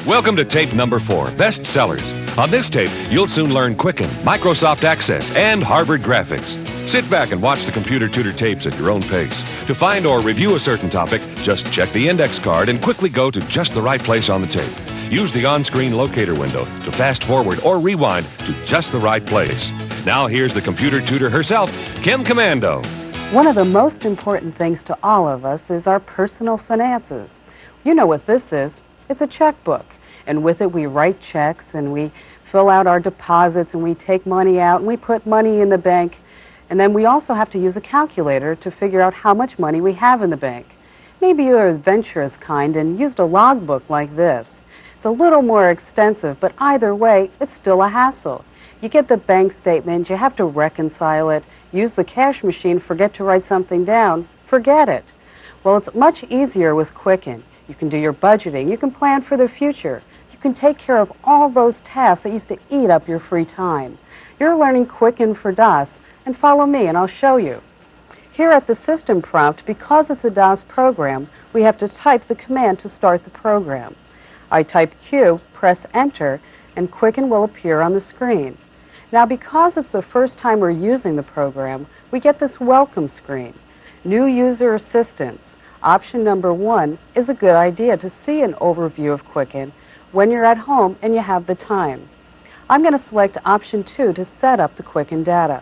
Welcome to tape number 4, Best Sellers. On this tape, you'll soon learn Quicken, Microsoft Access, and Harvard Graphics. Sit back and watch the Computer Tutor tapes at your own pace. To find or review a certain topic, just check the index card and quickly go to just the right place on the tape. Use the on-screen locator window to fast forward or rewind to just the right place. Now here's the Computer Tutor herself, Komando. One of the most important things to all of us is our personal finances. You know what this is. It's a checkbook. And with it we write checks and we fill out our deposits and we take money out and we put money in the bank. And then we also have to use a calculator to figure out how much money we have in the bank. Maybe you're adventurous kind and used a logbook like this. It's a little more extensive, but either way, it's still a hassle. You get the bank statement, you have to reconcile it, use the cash machine, forget to write something down, forget it. Well, it's much easier with Quicken. You can do your budgeting, you can plan for the future. You can take care of all those tasks that used to eat up your free time. You're learning Quicken for DOS, and follow me and I'll show you. Here at the system prompt, because it's a DOS program, we have to type the command to start the program. I type Q, press Enter, and Quicken will appear on the screen. Now, because it's the first time we're using the program, we get this welcome screen. New user assistance. Option number 1 is a good idea to see an overview of Quicken when you're at home and you have the time. I'm going to select option 2 to set up the Quicken data.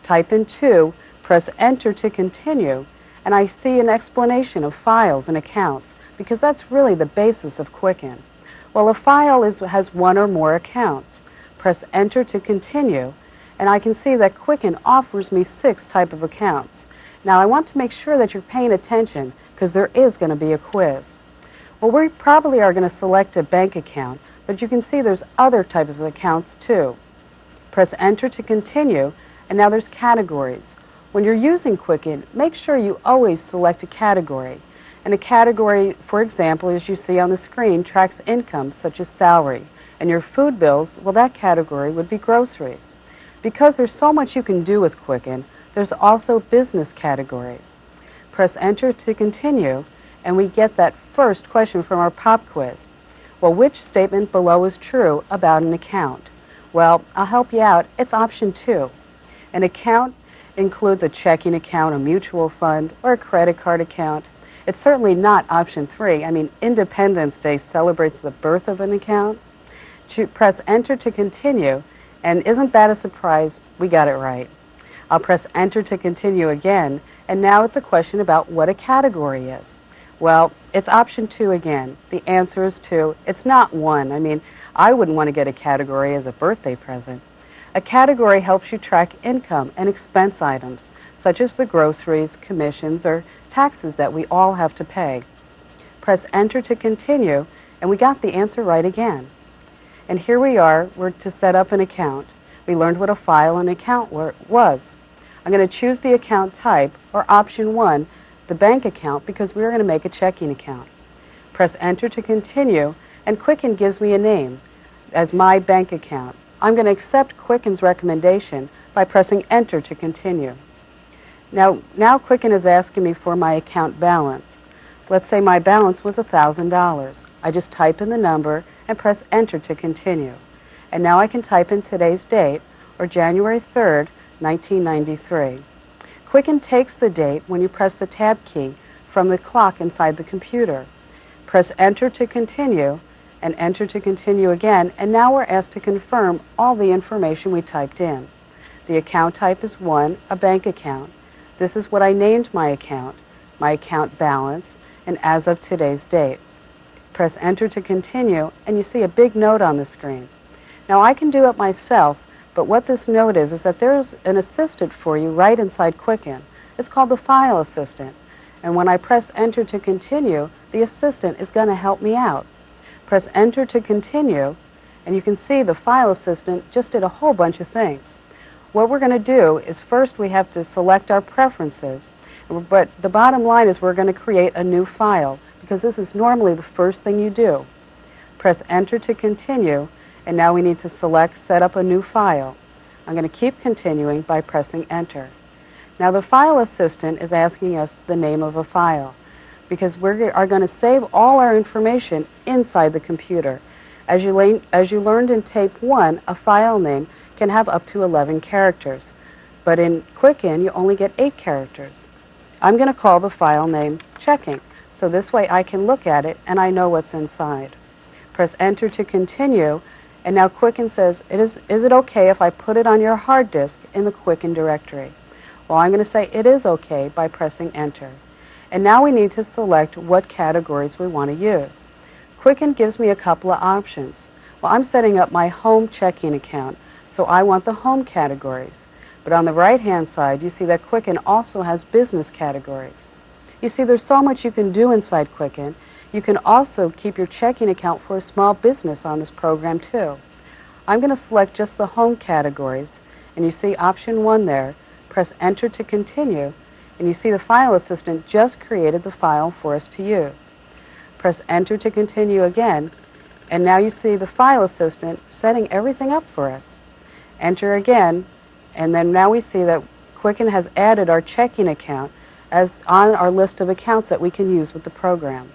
Type in 2, press Enter to continue, and I see an explanation of files and accounts, because that's really the basis of Quicken. Well, a file has one or more accounts. Press Enter to continue, and I can see that Quicken offers me 6 types of accounts. Now, I want to make sure that you're paying attention, because there is going to be a quiz. Well, we probably are going to select a bank account, but you can see there's other types of accounts too. Press Enter to continue, and now there's categories. When you're using Quicken, make sure you always select a category. And a category, for example, as you see on the screen, tracks income such as salary. And your food bills, well, that category would be groceries. Because there's so much you can do with Quicken, there's also business categories. Press Enter to continue, and we get that first question from our pop quiz. Well, which statement below is true about an account? Well, I'll help you out. It's option 2. An account includes a checking account, a mutual fund, or a credit card account. It's certainly not option 3. I mean, Independence Day celebrates the birth of an account. Press Enter to continue, and isn't that a surprise? We got it right. I'll press Enter to continue again, and now it's a question about what a category is. Well, it's option 2 again. The answer is 2. It's not 1. I mean, I wouldn't want to get a category as a birthday present. A category helps you track income and expense items, such as the groceries, commissions, or taxes that we all have to pay. Press Enter to continue, and we got the answer right again. And here we are. We're to set up an account. We learned what a file and account was. I'm going to choose the account type, or option 1, the bank account, because we're going to make a checking account. Press Enter to continue, and Quicken gives me a name as my bank account. I'm going to accept Quicken's recommendation by pressing Enter to continue. Now Quicken is asking me for my account balance. Let's say my balance was $1,000. I just type in the number and press Enter to continue. And now I can type in today's date, or January 3rd, 1993. Quicken takes the date when you press the Tab key from the clock inside the computer. Press Enter to continue, and Enter to continue again, and now we're asked to confirm all the information we typed in. The account type is 1, a bank account. This is what I named my account balance, and as of today's date. Press Enter to continue, and you see a big note on the screen. Now, I can do it myself, but what this note is that there's an assistant for you right inside Quicken. It's called the File Assistant. And when I press Enter to continue, the assistant is going to help me out. Press Enter to continue, and you can see the File Assistant just did a whole bunch of things. What we're going to do is first we have to select our preferences, but the bottom line is we're going to create a new file, because this is normally the first thing you do. Press Enter to continue, and now we need to select Set up a new file. I'm going to keep continuing by pressing Enter. Now the File Assistant is asking us the name of a file, because we are going to save all our information inside the computer. As you learned in tape 1, a file name can have up to 11 characters, but in Quicken you only get 8 characters. I'm going to call the file name Checking, so this way I can look at it and I know what's inside. Press Enter to continue, and now Quicken says, is it okay if I put it on your hard disk in the Quicken directory? Well, I'm going to say it is okay by pressing Enter. And now we need to select what categories we want to use. Quicken gives me a couple of options. Well, I'm setting up my home checking account, so I want the home categories. But on the right-hand side, you see that Quicken also has business categories. You see, there's so much you can do inside Quicken. You can also keep your checking account for a small business on this program, too. I'm going to select just the home categories, and you see option 1 there. Press Enter to continue, and you see the file assistant just created the file for us to use. Press Enter to continue again, and now you see the file assistant setting everything up for us. Enter again, and then now we see that Quicken has added our checking account as on our list of accounts that we can use with the program.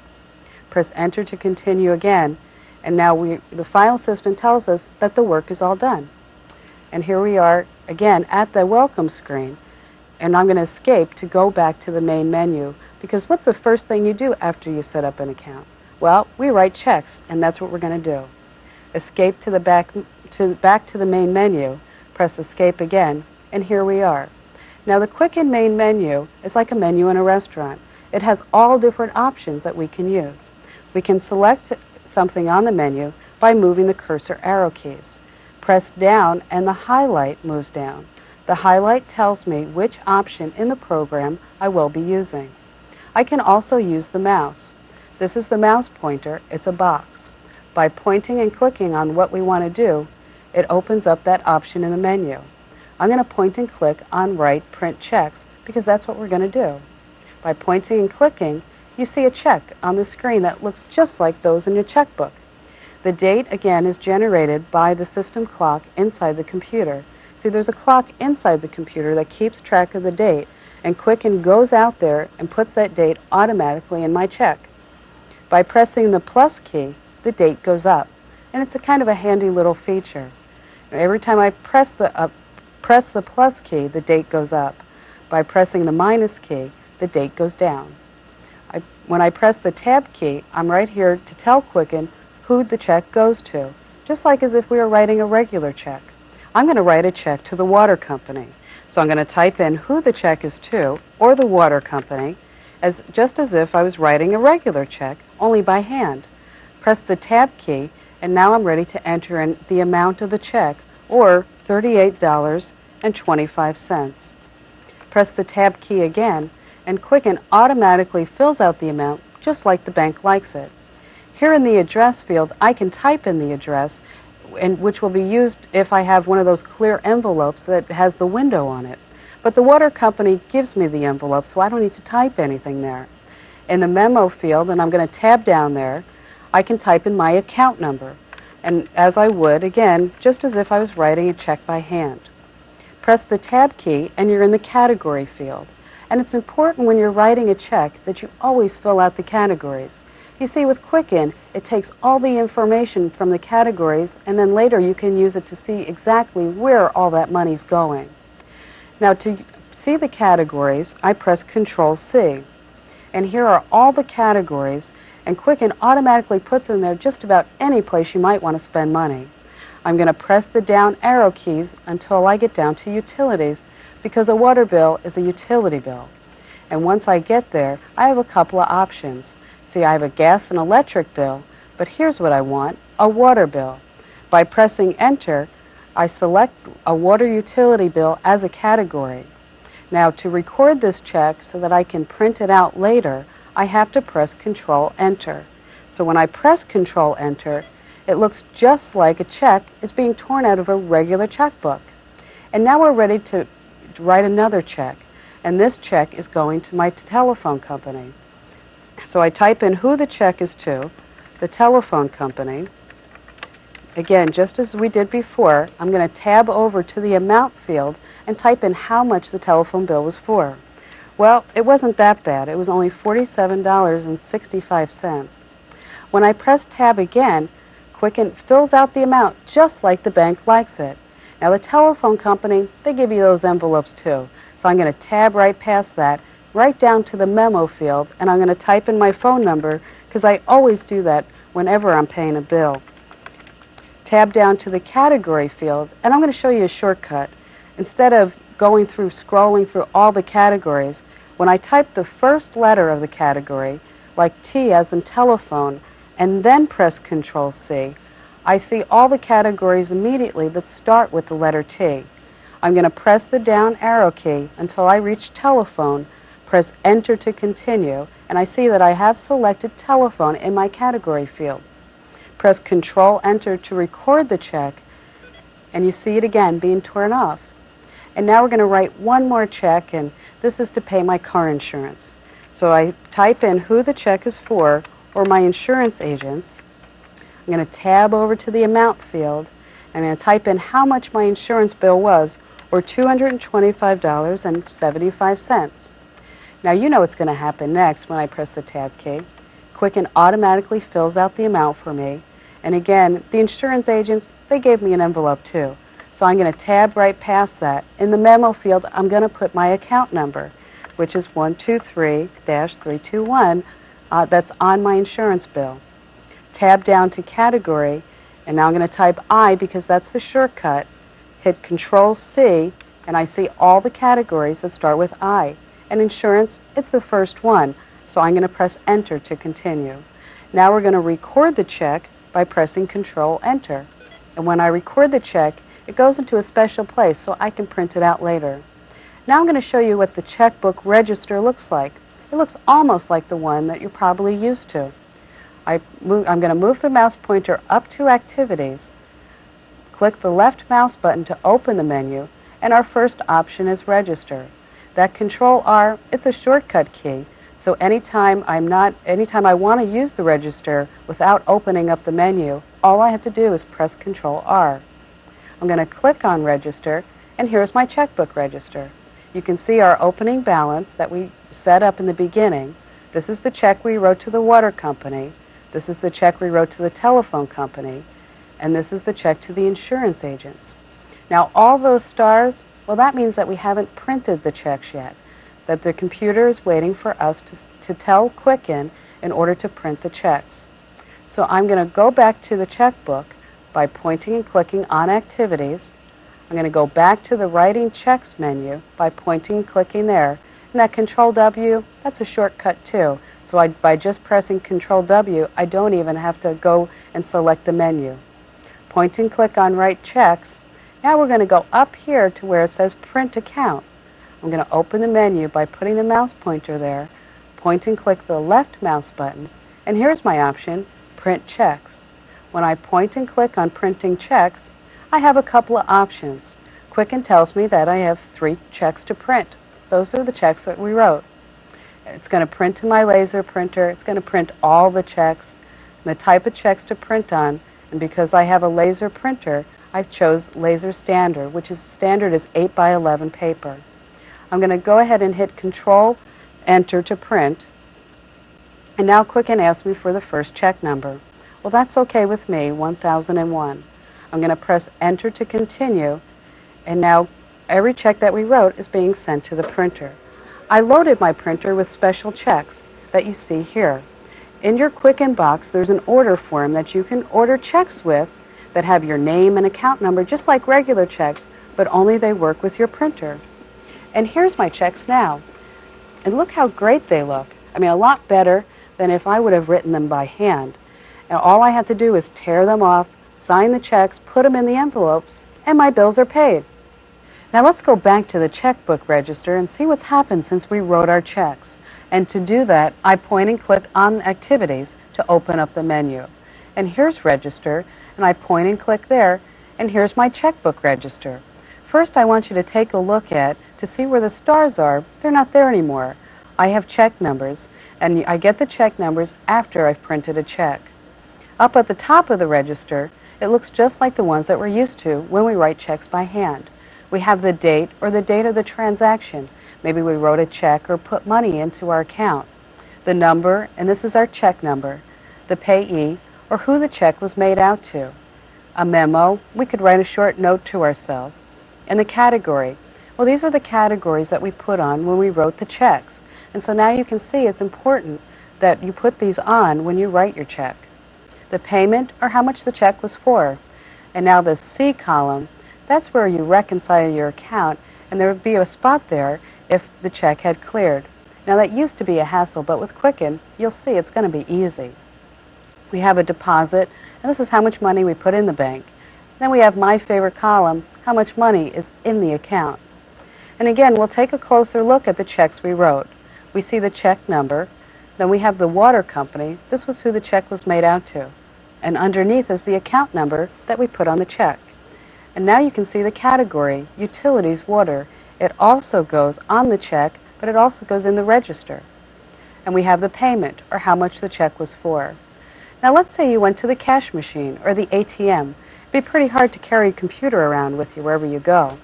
Press Enter to continue again, and now the file system tells us that the work is all done. And here we are again at the welcome screen, and I'm going to escape to go back to the main menu, because what's the first thing you do after you set up an account? Well, we write checks, and that's what we're going to do. Escape to the back to the main menu, press Escape again, and here we are. Now the Quicken main menu is like a menu in a restaurant. It has all different options that we can use. We can select something on the menu by moving the cursor arrow keys. Press down and the highlight moves down. The highlight tells me which option in the program I will be using. I can also use the mouse. This is the mouse pointer. It's a box. By pointing and clicking on what we want to do, it opens up that option in the menu. I'm going to point and click on Write Print Checks because that's what we're going to do. By pointing and clicking, you see a check on the screen that looks just like those in your checkbook. The date, again, is generated by the system clock inside the computer. See, there's a clock inside the computer that keeps track of the date, and Quicken goes out there and puts that date automatically in my check. By pressing the plus key, the date goes up, and it's a kind of a handy little feature. Every time I press the plus key, the date goes up. By pressing the minus key, the date goes down. When I press the tab key, I'm right here to tell Quicken who the check goes to, just like as if we were writing a regular check. I'm going to write a check to the water company. So I'm going to type in who the check is to, or the water company, just as if I was writing a regular check, only by hand. Press the tab key, and now I'm ready to enter in the amount of the check, or $38.25. Press the tab key again, and Quicken automatically fills out the amount just like the bank likes it. Here in the address field, I can type in the address, which will be used if I have one of those clear envelopes that has the window on it. But the water company gives me the envelope, so I don't need to type anything there. In the memo field, and I'm going to tab down there, I can type in my account number, and as I would, again, just as if I was writing a check by hand. Press the tab key, and you're in the category field. And it's important when you're writing a check that you always fill out the categories. You see, with Quicken, it takes all the information from the categories, and then later you can use it to see exactly where all that money's going. Now, to see the categories, I press Control-C. And here are all the categories, and Quicken automatically puts in there just about any place you might want to spend money. I'm going to press the down arrow keys until I get down to Utilities, because a water bill is a utility bill. And once I get there, I have a couple of options. See, I have a gas and electric bill, but here's what I want, a water bill. By pressing Enter, I select a water utility bill as a category. Now, to record this check so that I can print it out later, I have to press Control-Enter. So when I press Control-Enter, it looks just like a check is being torn out of a regular checkbook. And now we're ready to write another check, and this check is going to my telephone company. So I type in who the check is to, the telephone company. Again, just as we did before, I'm going to tab over to the amount field and type in how much the telephone bill was for. Well, it wasn't that bad. It was only $47.65. When I press tab again, Quicken fills out the amount just like the bank likes it. Now the telephone company, they give you those envelopes too. So I'm going to tab right past that, right down to the memo field, and I'm going to type in my phone number because I always do that whenever I'm paying a bill. Tab down to the category field, and I'm going to show you a shortcut. Instead of scrolling through all the categories, when I type the first letter of the category, like T as in telephone, and then press Control C, I see all the categories immediately that start with the letter T. I'm going to press the down arrow key until I reach telephone, press Enter to continue, and I see that I have selected telephone in my category field. Press Control Enter to record the check, and you see it again being torn off. And now we're going to write one more check, and this is to pay my car insurance. So I type in who the check is for, or my insurance agents. I'm going to tab over to the amount field, and I'm going to type in how much my insurance bill was, or $225.75. Now you know what's going to happen next when I press the tab key. Quicken automatically fills out the amount for me. And again, the insurance agents, they gave me an envelope too. So I'm going to tab right past that. In the memo field, I'm going to put my account number, which is 123-321. That's on my insurance bill. Tab down to category, and now I'm going to type I because that's the shortcut. Hit Control C, and I see all the categories that start with I. And insurance, it's the first one. So I'm going to press Enter to continue. Now we're going to record the check by pressing Control Enter. And when I record the check, it goes into a special place so I can print it out later. Now I'm going to show you what the checkbook register looks like. It looks almost like the one that you're probably used to. I'm going to move the mouse pointer up to Activities, click the left mouse button to open the menu, and our first option is Register. That Control R, it's a shortcut key, so anytime I want to use the register without opening up the menu, all I have to do is press Control R. I'm going to click on Register, and here's my checkbook register. You can see our opening balance that we set up in the beginning. This is the check we wrote to the water company. This is the check we wrote to the telephone company. And this is the check to the insurance agents. Now all those stars, well, that means that we haven't printed the checks yet, that the computer is waiting for us to tell Quicken in order to print the checks. So I'm going to go back to the checkbook by pointing and clicking on Activities. I'm going to go back to the Writing Checks menu by pointing and clicking there. And that Control W, that's a shortcut too. So by just pressing Control W, I don't even have to go and select the menu. Point and click on Write Checks. Now we're going to go up here to where it says Print Account. I'm going to open the menu by putting the mouse pointer there, point and click the left mouse button, and here's my option, Print Checks. When I point and click on Printing Checks, I have a couple of options. Quicken tells me that I have 3 checks to print. Those are the checks that we wrote. It's going to print to my laser printer. It's going to print all the checks, and the type of checks to print on. And because I have a laser printer, I've chose Laser Standard, which is standard is 8 by 11 paper. I'm going to go ahead and hit Control Enter to print. And now Quicken asks me for the first check number. Well, that's okay with me, 1001. I'm going to press Enter to continue, and now every check that we wrote is being sent to the printer. I loaded my printer with special checks that you see here. In your Quicken box, there's an order form that you can order checks with that have your name and account number just like regular checks, but only they work with your printer. And here's my checks now. And look how great they look. I mean, a lot better than if I would have written them by hand. And all I have to do is tear them off, sign the checks, put them in the envelopes, and my bills are paid. Now let's go back to the checkbook register and see what's happened since we wrote our checks. And to do that, I point and click on Activities to open up the menu. And here's Register, and I point and click there, and here's my checkbook register. First, I want you to take a look to see where the stars are. They're not there anymore. I have check numbers, and I get the check numbers after I've printed a check. Up at the top of the register, it looks just like the ones that we're used to when we write checks by hand. We have the date or the date of the transaction. Maybe we wrote a check or put money into our account. The number, and this is our check number, the payee, or who the check was made out to. A memo, we could write a short note to ourselves. And the category, well, these are the categories that we put on when we wrote the checks. And so now you can see it's important that you put these on when you write your check. The payment, or how much the check was for. And now the C column, that's where you reconcile your account, and there would be a spot there if the check had cleared. Now that used to be a hassle, but with Quicken, you'll see it's going to be easy. We have a deposit, and this is how much money we put in the bank. Then we have my favorite column, how much money is in the account. And again, we'll take a closer look at the checks we wrote. We see the check number, then we have the water company. This was who the check was made out to. And underneath is the account number that we put on the check. And now you can see the category, utilities, water. It also goes on the check, but it also goes in the register. And we have the payment, or how much the check was for. Now let's say you went to the cash machine or the ATM. It'd be pretty hard to carry a computer around with you wherever you go.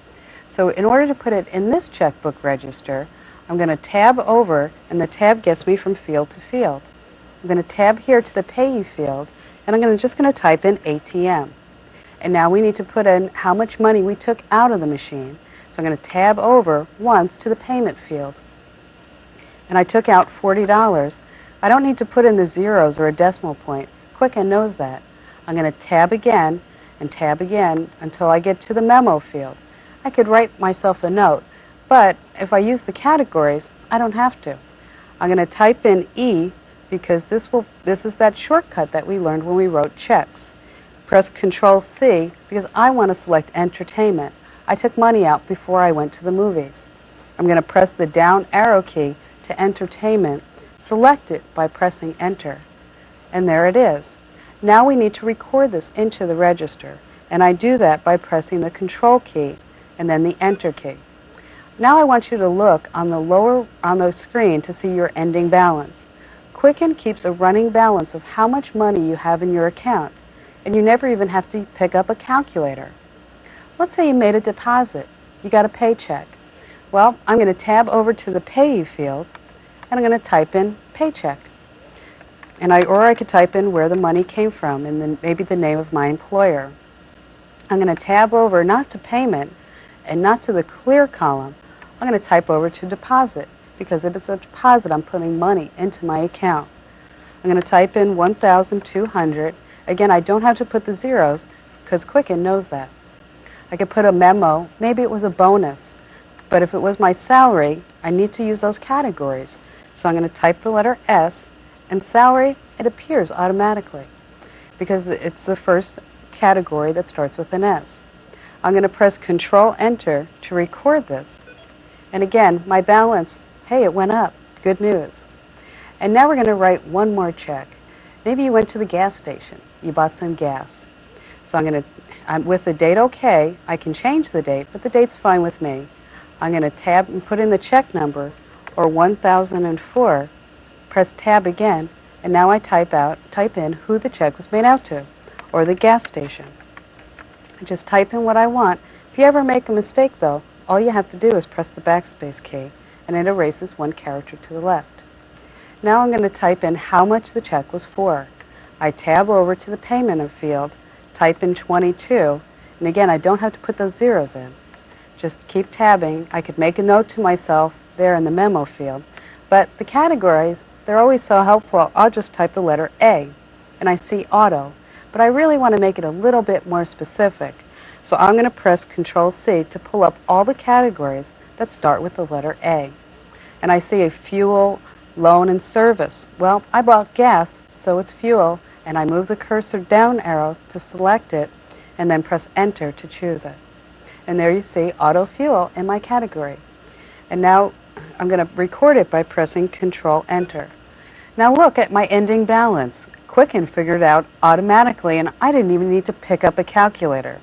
So in order to put it in this checkbook register, I'm going to tab over, and the tab gets me from field to field. I'm going to tab here to the payee field, and I'm just going to type in ATM. And now we need to put in how much money we took out of the machine. So I'm going to tab over once to the payment field. And I took out $40. I don't need to put in the zeros or a decimal point. Quicken knows that. I'm going to tab again and tab again until I get to the memo field. I could write myself a note, but if I use the categories, I don't have to. I'm going to type in E because this is that shortcut that we learned when we wrote checks. Press Control C because I want to select entertainment. I took money out before I went to the movies. I'm going to press the down arrow key to entertainment, select it by pressing enter. And there it is. Now we need to record this into the register, and I do that by pressing the Control key and then the enter key. Now I want you to look on the screen to see your ending balance. Quicken keeps a running balance of how much money you have in your account, and you never even have to pick up a calculator. Let's say you made a deposit. You got a paycheck. Well, I'm going to tab over to the payee field, and I'm going to type in paycheck. Or I could type in where the money came from and then maybe the name of my employer. I'm going to tab over not to payment and not to the clear column. I'm going to type over to deposit because it is a deposit. I'm putting money into my account. I'm going to type in 1,200. Again, I don't have to put the zeros because Quicken knows that. I could put a memo. Maybe it was a bonus. But if it was my salary, I need to use those categories. So I'm going to type the letter S, and salary, it appears automatically because it's the first category that starts with an S. I'm going to press Control Enter to record this. And again, my balance, hey, it went up. Good news. And now we're going to write one more check. Maybe you went to the gas station. You bought some gas. So with the date OK, I can change the date, but the date's fine with me. I'm going to tab and put in the check number, or 1004, press tab again, and now I type in who the check was made out to, or the gas station. I just type in what I want. If you ever make a mistake, though, all you have to do is press the backspace key, and it erases one character to the left. Now I'm going to type in how much the check was for. I tab over to the payment field, type in 22, and again, I don't have to put those zeros in. Just keep tabbing. I could make a note to myself there in the memo field, but the categories, they're always so helpful. I'll just type the letter A, and I see auto, but I really want to make it a little bit more specific. So I'm going to press Control C to pull up all the categories that start with the letter A. And I see a fuel, loan, and service. Well, I bought gas, so it's fuel, and I move the cursor down arrow to select it, and then press Enter to choose it. And there you see auto fuel in my category. And now I'm going to record it by pressing Control Enter. Now look at my ending balance. Quicken figured it out automatically, and I didn't even need to pick up a calculator.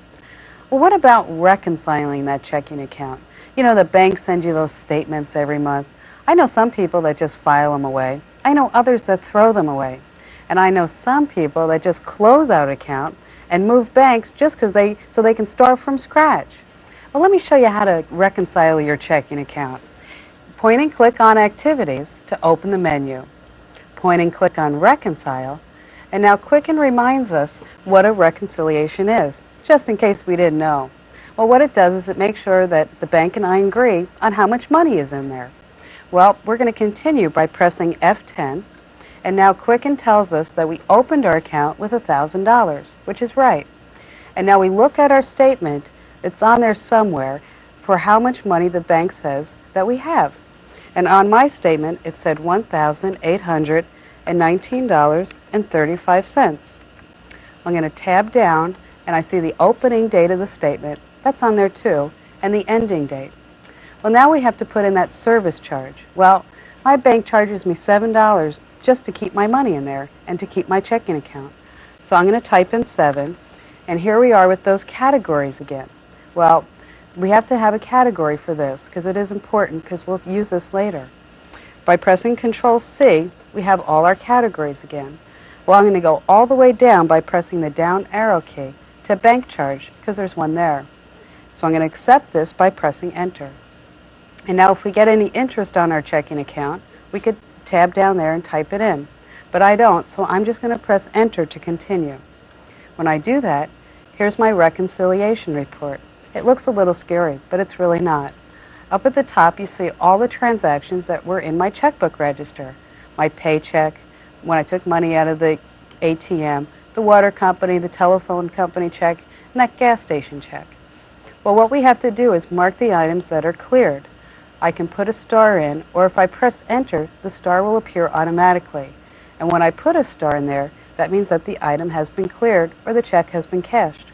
Well, what about reconciling that checking account? You know, the bank sends you those statements every month. I know some people that just file them away. I know others that throw them away. And I know some people that just close out an account and move banks just so they can start from scratch. Well, let me show you how to reconcile your checking account. Point and click on Activities to open the menu. Point and click on Reconcile, And now Quicken reminds us what a reconciliation is, just in case we didn't know. Well, what it does is it makes sure that the bank and I agree on how much money is in there. Well, we're going to continue by pressing F10, and now Quicken tells us that we opened our account with $1,000, which is right. And now we look at our statement, it's on there somewhere, for how much money the bank says that we have. And on my statement, it said $1,819.35. I'm going to tab down, and I see the opening date of the statement. That's on there too, and the ending date. Well, now we have to put in that service charge. Well, my bank charges me $7 just to keep my money in there and to keep my checking account. So I'm going to type in 7, and here we are with those categories again. Well, we have to have a category for this because it is important because we'll use this later. By pressing Control C, we have all our categories again. Well, I'm going to go all the way down by pressing the down arrow key to bank charge because there's one there. So I'm going to accept this by pressing Enter. And now if we get any interest on our checking account, we could tab down there and type it in. But I don't, so I'm just going to press Enter to continue. When I do that, here's my reconciliation report. It looks a little scary, but it's really not. Up at the top, you see all the transactions that were in my checkbook register. My paycheck, when I took money out of the ATM, the water company, the telephone company check, and that gas station check. Well, what we have to do is mark the items that are cleared. I can put a star in, or if I press Enter, the star will appear automatically. And when I put a star in there, that means that the item has been cleared or the check has been cashed.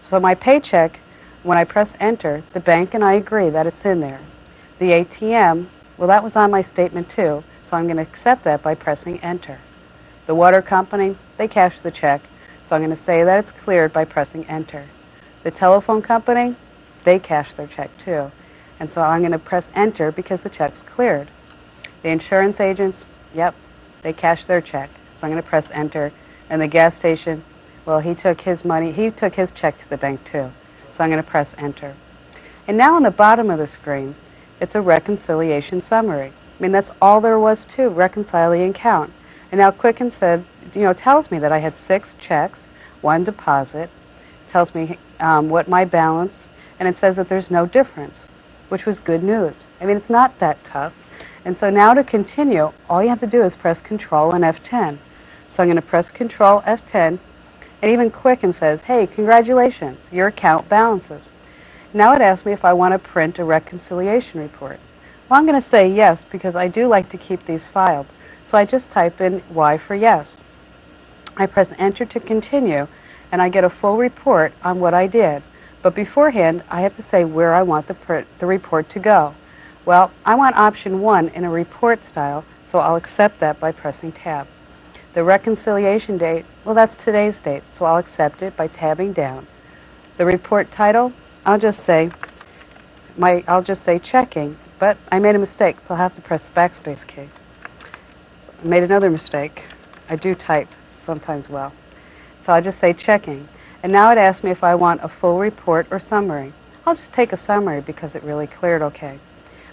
So my paycheck, when I press Enter, the bank and I agree that it's in there. The ATM, well, that was on my statement too, so I'm going to accept that by pressing Enter. The water company, they cashed the check, so I'm going to say that it's cleared by pressing Enter. The telephone company, they cashed their check too, and so I'm going to press Enter because the check's cleared. The insurance agents, yep, they cashed their check, so I'm going to press Enter. And the gas station, well, he took his money, he took his check to the bank too. So I'm going to press Enter. And now on the bottom of the screen, it's a reconciliation summary. I mean, that's all there was to reconcile the account. And now Quicken said, tells me that I had 6 checks, 1 deposit, tells me what my balance, and it says that there's no difference, which was good news. I mean, it's not that tough. And so now to continue, all you have to do is press Control and F10. So I'm going to press Control F10. And even Quicken says, hey, congratulations, your account balances. Now it asks me if I want to print a reconciliation report. Well, I'm going to say yes because I do like to keep these filed. So I just type in Y for yes. I press Enter to continue, and I get a full report on what I did. But beforehand, I have to say where I want the report to go. Well, I want option 1 in a report style, so I'll accept that by pressing Tab. The reconciliation date, well, that's today's date, so I'll accept it by tabbing down. The report title, I'll just say checking, but I made a mistake, so I'll have to press the backspace key. I made another mistake. I do type sometimes well. So I'll just say checking. And now it asks me if I want a full report or summary. I'll just take a summary because it really cleared okay.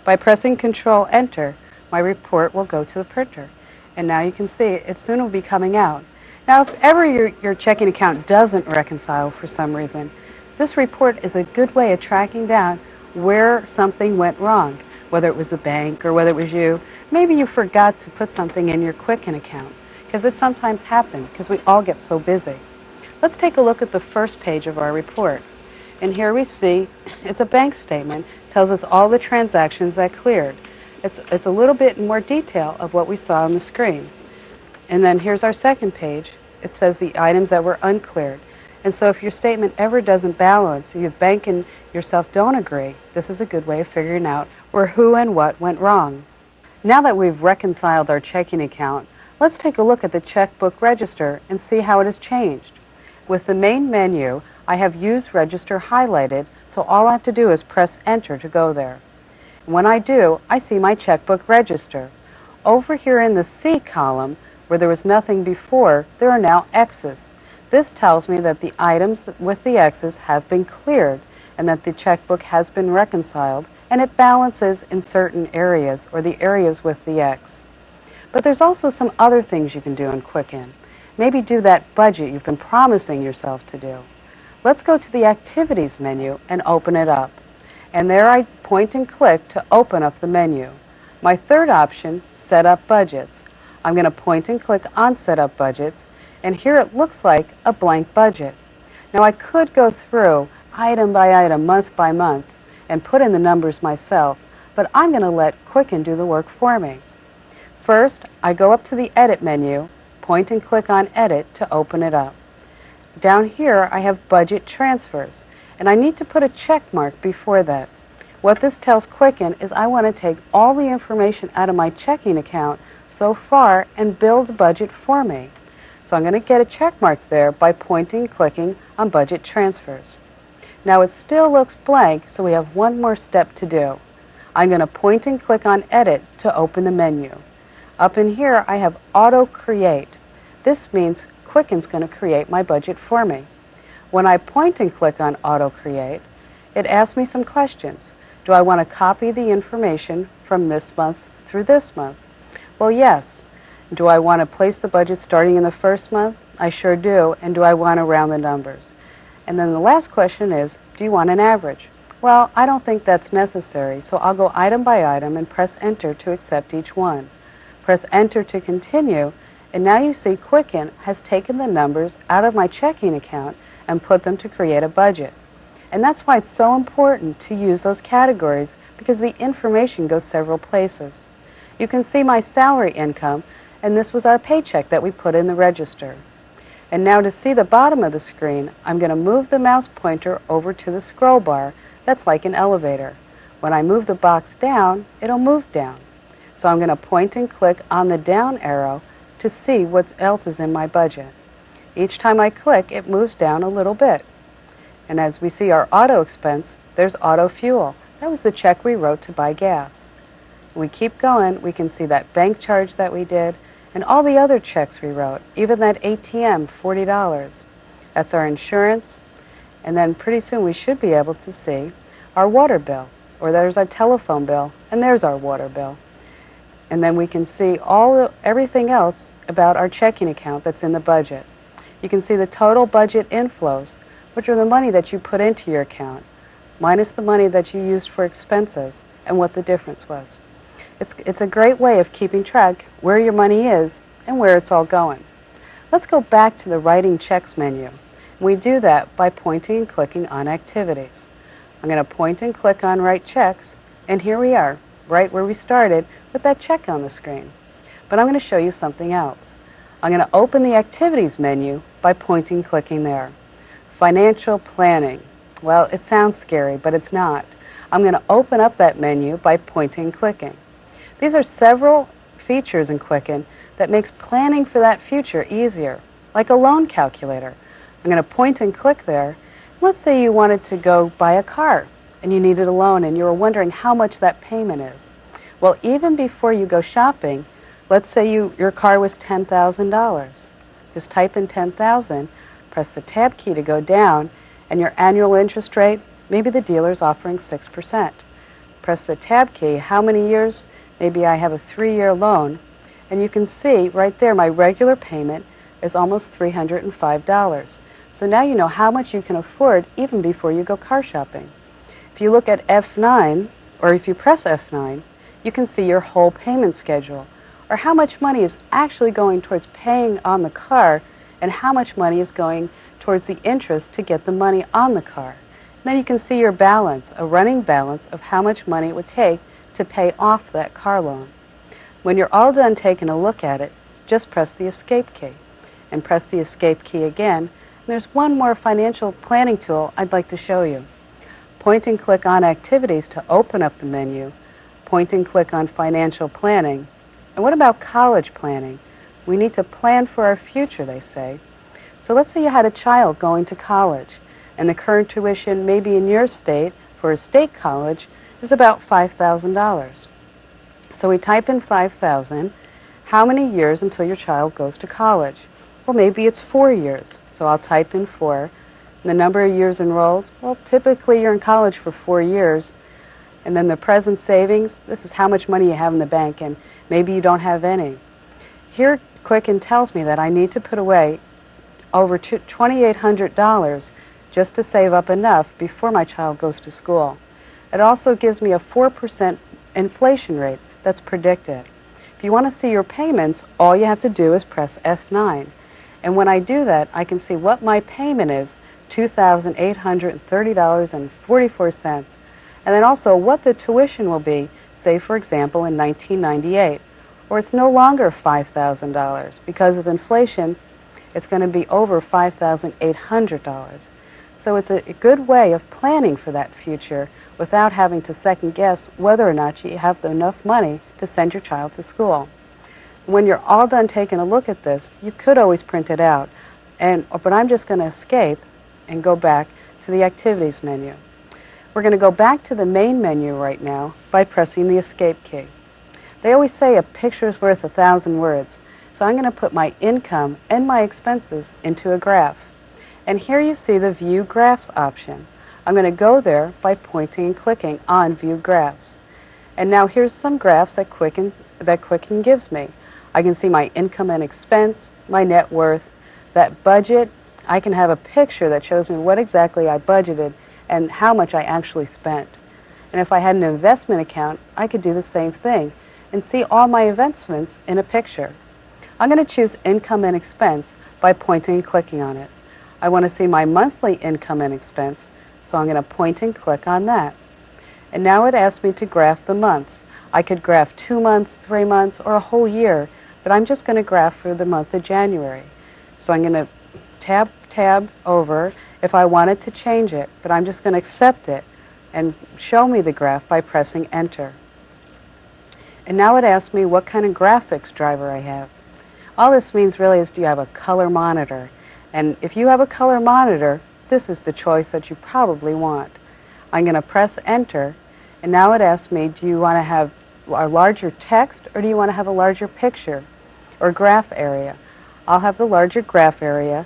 By pressing Control Enter, my report will go to the printer. And now you can see it soon will be coming out. Now, if ever your checking account doesn't reconcile for some reason, this report is a good way of tracking down where something went wrong, whether it was the bank or whether it was you. Maybe you forgot to put something in your Quicken account, because it sometimes happens, because we all get so busy. Let's take a look at the first page of our report. And here we see it's a bank statement, tells us all the transactions that cleared. It's a little bit more detail of what we saw on the screen. And then here's our second page. It says the items that were uncleared. And so if your statement ever doesn't balance, or your bank and yourself don't agree, this is a good way of figuring out where who and what went wrong. Now that we've reconciled our checking account, let's take a look at the checkbook register and see how it has changed. With the main menu, I have Use Register highlighted, so all I have to do is press Enter to go there. When I do, I see my checkbook register. Over here in the C column, where there was nothing before, there are now X's. This tells me that the items with the X's have been cleared and that the checkbook has been reconciled, and it balances in certain areas, or the areas with the X. But there's also some other things you can do in Quicken. Maybe do that budget you've been promising yourself to do. Let's go to the Activities menu and open it up. And there I point and click to open up the menu. My third option, Set Up Budgets. I'm going to point and click on Set Up Budgets, and here it looks like a blank budget. Now I could go through item by item, month by month, and put in the numbers myself, but I'm going to let Quicken do the work for me. First, I go up to the Edit menu, point and click on Edit to open it up. Down here I have Budget Transfers, and I need to put a check mark before that. What this tells Quicken is I want to take all the information out of my checking account so far and build a budget for me. So I'm going to get a check mark there by pointing and clicking on Budget Transfers. Now it still looks blank, so we have one more step to do. I'm going to point and click on Edit to open the menu. Up in here I have Auto Create. This means Quicken's going to create my budget for me. When I point and click on Auto Create, it asks me some questions. Do I want to copy the information from this month through this month? Well, yes. Do I want to place the budget starting in the first month? I sure do. And do I want to round the numbers? And then the last question is, do you want an average? Well, I don't think that's necessary, so I'll go item by item and press Enter to accept each one. Press Enter to continue, and now you see Quicken has taken the numbers out of my checking account and put them to create a budget. And that's why it's so important to use those categories, because the information goes several places. You can see my salary income, and this was our paycheck that we put in the register. And now to see the bottom of the screen, I'm going to move the mouse pointer over to the scroll bar. That's like an elevator. When I move the box down, it'll move down. So I'm going to point and click on the down arrow to see what else is in my budget. Each time I click, it moves down a little bit. And as we see our auto expense, there's auto fuel. That was the check we wrote to buy gas. When we keep going, we can see that bank charge that we did and all the other checks we wrote, even that ATM, $40. That's our insurance. And then pretty soon we should be able to see our water bill, or there's our telephone bill, and there's our water bill. And then we can see everything else about our checking account that's in the budget. You can see the total budget inflows, which are the money that you put into your account, minus the money that you used for expenses, and what the difference was. It's a great way of keeping track where your money is and where it's all going. Let's go back to the Writing Checks menu. We do that by pointing and clicking on Activities. I'm going to point and click on Write Checks, and here we are, right where we started with that check on the screen. But I'm going to show you something else. I'm going to open the Activities menu by pointing and clicking there. Financial Planning. Well, it sounds scary, but it's not. I'm going to open up that menu by pointing and clicking. These are several features in Quicken that makes planning for that future easier, like a loan calculator. I'm going to point and click there. Let's say you wanted to go buy a car and you needed a loan and you were wondering how much that payment is. Well, even before you go shopping, let's say your car was $10,000. Just type in 10,000, press the tab key to go down, and your annual interest rate, maybe the dealer's offering 6%. Press the tab key, how many years? Maybe I have a 3-year loan, and you can see right there my regular payment is almost $305. So now you know how much you can afford even before you go car shopping. If you look at F9, or if you press F9, you can see your whole payment schedule, or how much money is actually going towards paying on the car and how much money is going towards the interest to get the money on the car. And then you can see your balance, a running balance of how much money it would take to pay off that car loan. When you're all done taking a look at it, just press the Escape key and press the Escape key again. And there's one more financial planning tool I'd like to show you. Point and click on Activities to open up the menu. Point and click on Financial Planning. And what about college planning? We need to plan for our future, they say. So let's say you had a child going to college, and the current tuition maybe in your state for a state college is about $5,000. So we type in 5,000. How many years until your child goes to college? Well, maybe it's 4 years. So I'll type in 4. And the number of years enrolled, well, typically you're in college for 4 years. And then the present savings, this is how much money you have in the bank, and maybe you don't have any. Here, Quicken tells me that I need to put away over $2,800 just to save up enough before my child goes to school. It also gives me a 4% inflation rate that's predicted. If you want to see your payments, all you have to do is press F9. And when I do that, I can see what my payment is, $2,830.44, and then also what the tuition will be, say for example in 1998. Or it's no longer $5,000. Because of inflation, it's going to be over $5,800. So it's a good way of planning for that future without having to second guess whether or not you have enough money to send your child to school. When you're all done taking a look at this, you could always print it out, but I'm just going to escape and go back to the activities menu. We're going to go back to the main menu right now by pressing the escape key. They always say a picture's worth 1,000 words, so I'm going to put my income and my expenses into a graph. And here you see the View Graphs option. I'm going to go there by pointing and clicking on View Graphs. And now here's some graphs that Quicken gives me. I can see my income and expense, my net worth, that budget. I can have a picture that shows me what exactly I budgeted and how much I actually spent. And if I had an investment account, I could do the same thing and see all my investments in a picture. I'm going to choose income and expense by pointing and clicking on it. I want to see my monthly income and expense, so I'm going to point and click on that. And now it asks me to graph the months. I could graph 2 months, 3 months, or a whole year, but I'm just going to graph for the month of January. So I'm going to tab over if I wanted to change it, but I'm just going to accept it and show me the graph by pressing Enter. And now it asks me what kind of graphics driver I have. All this means really is, do you have a color monitor? And if you have a color monitor, this is the choice that you probably want. I'm going to press Enter, and now it asks me, do you want to have a larger text or do you want to have a larger picture or graph area? I'll have the larger graph area,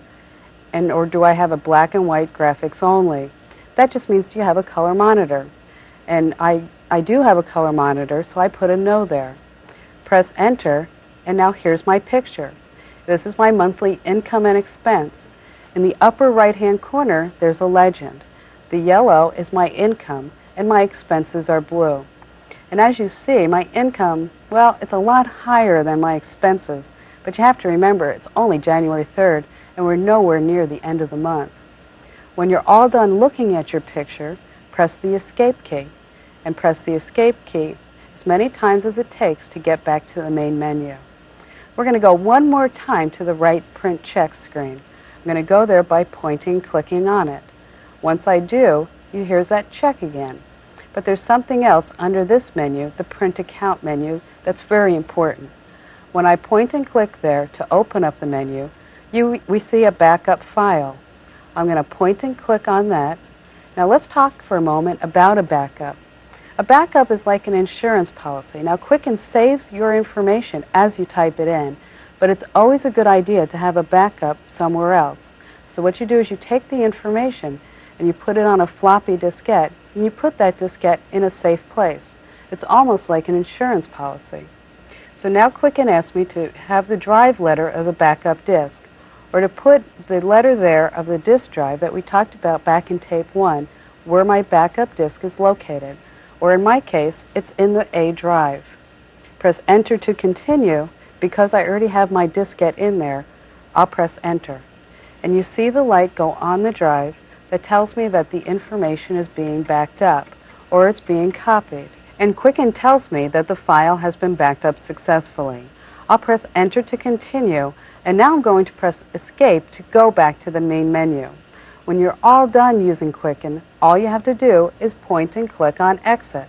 or do I have a black and white graphics only? That just means, do you have a color monitor? And I do have a color monitor, so I put a no there. Press Enter, and now here's my picture. This is my monthly income and expense. In the upper right-hand corner, there's a legend. The yellow is my income, and my expenses are blue. And as you see, my income, well, it's a lot higher than my expenses, but you have to remember it's only January 3rd, and we're nowhere near the end of the month. When you're all done looking at your picture, press the Escape key, and press the Escape key as many times as it takes to get back to the main menu. We're going to go one more time to the right Print Check screen. I'm going to go there by pointing and clicking on it. Once I do, here's that check again. But there's something else under this menu, the Print Account menu, that's very important. When I point and click there to open up the menu, we see a backup file. I'm going to point and click on that. Now let's talk for a moment about a backup. A backup is like an insurance policy. Now Quicken saves your information as you type it in, but it's always a good idea to have a backup somewhere else. So what you do is you take the information and you put it on a floppy diskette, and you put that diskette in a safe place. It's almost like an insurance policy. So now Quicken asks me to have the drive letter of the backup disk, or to put the letter there of the disk drive that we talked about back in tape 1, where my backup disk is located. Or in my case, it's in the A drive. Press Enter to continue. Because I already have my diskette in there, I'll press Enter. And you see the light go on the drive that tells me that the information is being backed up, or it's being copied. And Quicken tells me that the file has been backed up successfully. I'll press Enter to continue, and now I'm going to press Escape to go back to the main menu. When you're all done using Quicken, all you have to do is point and click on Exit.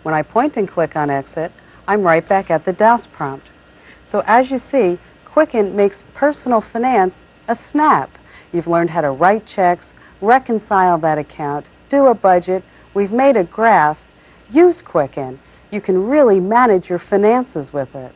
When I point and click on Exit, I'm right back at the DOS prompt. So as you see, Quicken makes personal finance a snap. You've learned how to write checks, reconcile that account, do a budget, we've made a graph. Use Quicken. You can really manage your finances with it.